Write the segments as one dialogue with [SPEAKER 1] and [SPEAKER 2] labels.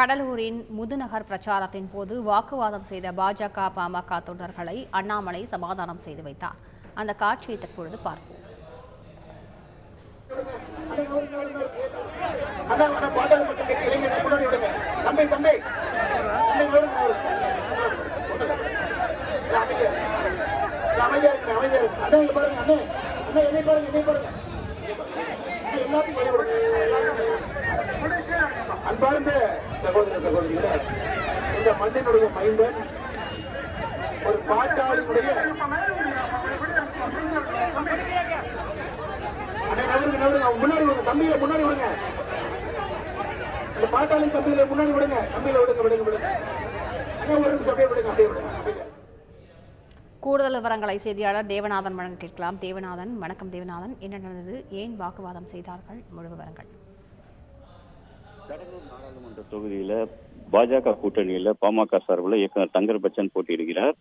[SPEAKER 1] கடலூரின் முதுநகர் பிரச்சாரத்தின் போது வாக்குவாதம் செய்த பாஜக பாமக தொண்டர்களை அண்ணாமலை சமாதானம் செய்து வைத்தார். அந்த காட்சியை தற்பொழுது பார்ப்போம்.
[SPEAKER 2] அன்பார்ந்த சகோதர சகோதரிகளே, இந்த மண்ணினுடைய மைந்தன் ஒரு பாட்டாளியுடைய முன்னாடி விடுங்க, தம்பியில முன்னாடி விடுங்க, இந்த பாட்டாளி தம்பியில முன்னாடி விடுங்க, தம்பியில விடுங்க விடுங்க விடுங்க ஒரு நிமிஷம் அப்படியே விடுங்க, அப்படியே விடுங்க.
[SPEAKER 1] கூடுதல் விவரங்களை செய்தியாளர் தேவநாதன் வழங்க கேட்கலாம். தேவநாதன், வணக்கம். தேவநாதன், என்ன நடந்தது? ஏன் வாக்குவாதம் செய்தார்கள்? முழு விவரங்கள்.
[SPEAKER 3] கடலூர் நாடாளுமன்ற தொகுதியில பாஜக கூட்டணியில பாமக சார்பில் இயக்குனர் தங்கர் பச்சன் போட்டியிடுகிறார்.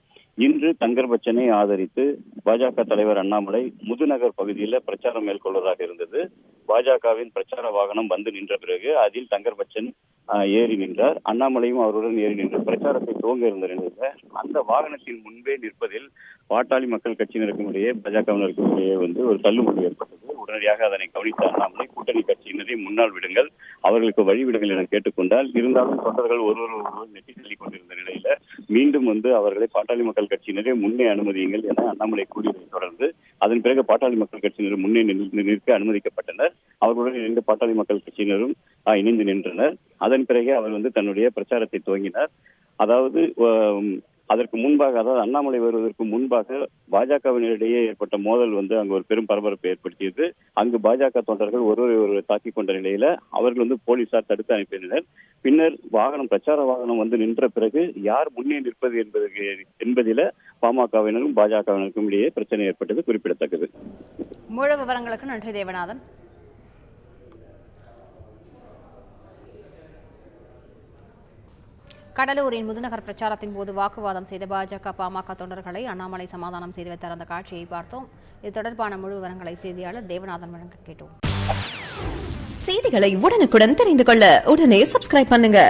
[SPEAKER 3] இன்று தங்கர் பச்சனை ஆதரித்து பாஜக தலைவர் அண்ணாமலை முதுநகர் பகுதியில பிரச்சாரம் மேற்கொள்வதாக இருந்தது. பாஜகவின் பிரச்சார வாகனம் வந்து நின்ற பிறகு அதில் தங்கர் பச்சன் ஏறி நின்றார். அண்ணாமலையும் அவருடன் ஏறி நின்று பிரச்சாரத்தை துவங்க இருந்த நிலையில அந்த வாகனத்தின் முன்பே நிற்பதில் பாட்டாளி மக்கள் கட்சியினருக்கும் இடையே பாஜகவினருக்கும் இடையே ஒரு தள்ளுமுடி ஏற்பட்டது. உடனடியாக அதனை கவனித்த அண்ணாமலை கூட்டணி கட்சியினரை முன்னால் விடுங்கள், அவர்களுக்கு வழிவிடுங்கள் என கேட்டுக்கொண்டால், இருந்தாலும் தொண்டர்கள் ஒருவர் நெட்டி தள்ளிக் கொண்டிருந்த நிலையில மீண்டும் அவர்களை பாட்டாளி மக்கள் கட்சியினரே முன்னே அனுமதியுங்கள் என அண்ணாமலை கூறியதை தொடர்ந்து அதன் பிறகு பாட்டாளி மக்கள் கட்சியினர் முன்னே நிற்க அனுமதிக்கப்பட்டனர். அவர்களுடன் இணைந்து பாட்டாளி மக்கள் கட்சியினரும் இணைந்து நின்றனர். அதன் பிறகு அவர் தன்னுடைய பிரச்சாரத்தை துவங்கினார். அதாவது அதற்கு முன்பாக, அதாவது அண்ணாமலை வருவதற்கு முன்பாக பாஜகவினரிடையே ஏற்பட்ட மோதல் அங்கு ஒரு பெரும் பரபரப்பை ஏற்படுத்தியது. அங்கு பாஜக தொண்டர்கள் ஒருவரை தாக்கிக் கொண்ட நிலையில அவர்கள் போலீசார் தடுத்து அனுப்பினர். பின்னர் பிரச்சார வாகனம் நின்ற பிறகு யார் முன்னே நிற்பது என்பதில பாமகவினரும் பாஜகவினருக்கும் இடையே பிரச்சனை ஏற்பட்டது குறிப்பிடத்தக்கது.
[SPEAKER 1] முழு விவரங்களுக்கு நன்றி தேவநாதன். கடலூரின் முதுநகர் பிரச்சாரத்தின் போது வாக்குவாதம் செய்த பாஜக பாமக தொண்டர்களை அண்ணாமலை சமாதானம் செய்து வைத்தார். அந்த காட்சியை பார்த்தோம். இது தொடர்பான முழு விவரங்களை செய்தியாளர் தேவநாதன் வழங்க கேட்டோம்.
[SPEAKER 4] செய்திகளை உடனுக்குடன் தெரிந்து கொள்ள உடனே சப்ஸ்கிரைப் பண்ணுங்க.